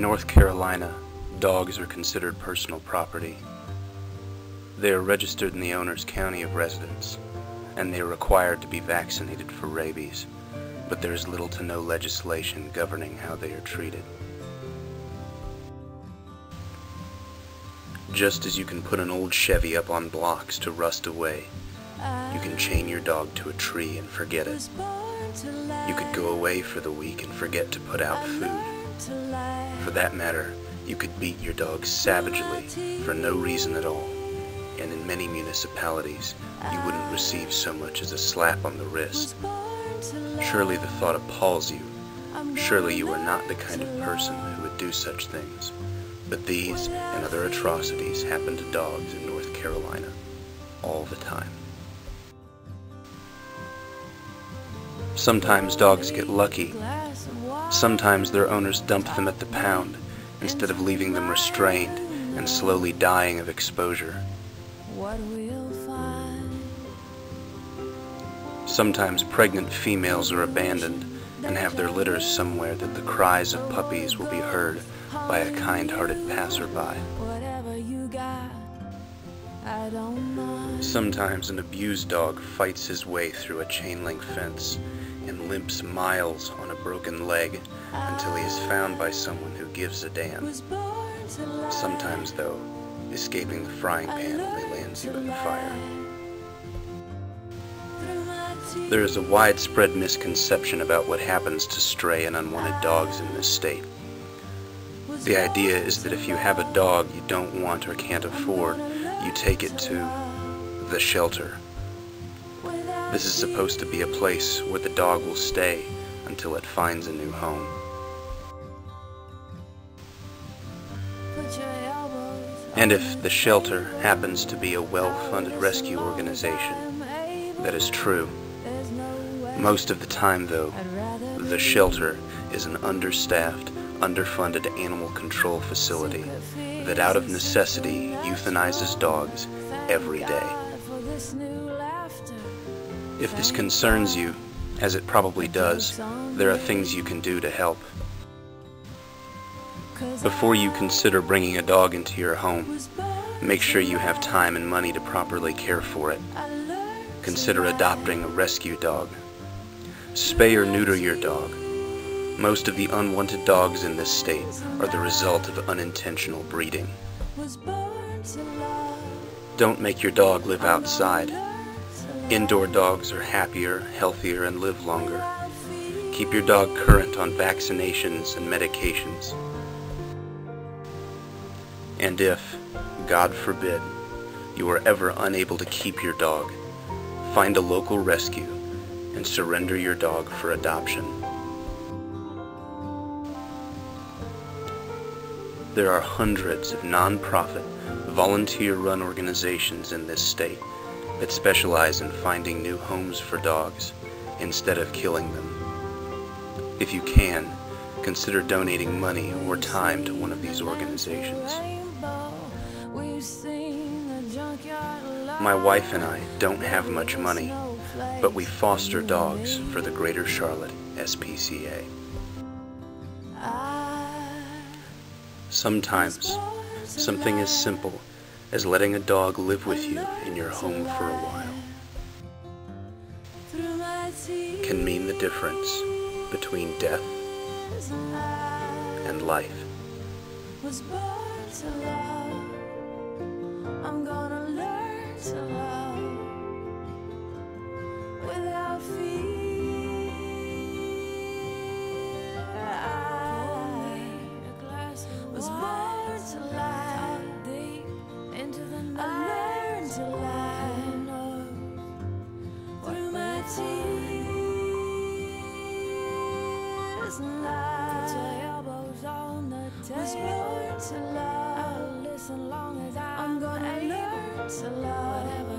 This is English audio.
In North Carolina, dogs are considered personal property. They are registered in the owner's county of residence, and they are required to be vaccinated for rabies, but there is little to no legislation governing how they are treated. Just as you can put an old Chevy up on blocks to rust away, you can chain your dog to a tree and forget it. You could go away for the week and forget to put out food. For that matter, you could beat your dog savagely for no reason at all, and in many municipalities, you wouldn't receive so much as a slap on the wrist. Surely the thought appalls you. Surely you are not the kind of person who would do such things. But these and other atrocities happen to dogs in North Carolina all the time. Sometimes dogs get lucky. Sometimes their owners dump them at the pound instead of leaving them restrained and slowly dying of exposure. Sometimes pregnant females are abandoned and have their litters somewhere that the cries of puppies will be heard by a kind-hearted passerby. Sometimes an abused dog fights his way through a chain-link fence and limps miles on a broken leg until he is found by someone who gives a damn. Sometimes, though, escaping the frying pan only lands you in the fire. There is a widespread misconception about what happens to stray and unwanted dogs in this state. The idea is that if you have a dog you don't want or can't afford, you take it to the shelter. This is supposed to be a place where the dog will stay until it finds a new home. And if the shelter happens to be a well-funded rescue organization, that is true. Most of the time, though, the shelter is an understaffed, underfunded animal control facility that out of necessity euthanizes dogs every day. If this concerns you, as it probably does, there are things you can do to help. Before you consider bringing a dog into your home, make sure you have time and money to properly care for it. Consider adopting a rescue dog. Spay or neuter your dog. Most of the unwanted dogs in this state are the result of unintentional breeding. Don't make your dog live outside. Indoor dogs are happier, healthier, and live longer. Keep your dog current on vaccinations and medications. And if, God forbid, you are ever unable to keep your dog, find a local rescue and surrender your dog for adoption. There are hundreds of non-profit, volunteer-run organizations in this state that specialize in finding new homes for dogs instead of killing them. If you can, consider donating money or time to one of these organizations. My wife and I don't have much money, but we foster dogs for the Greater Charlotte SPCA. Sometimes, something as simple as letting a dog live with you in your home for a while can mean the difference between death and life. I'm gonna learn to love without fear. I was born to lie deep into the night. I learned to lie through my tears and lies. Put your elbows on the table. Was born to love. I'll listen long as I'm gonna learn to love.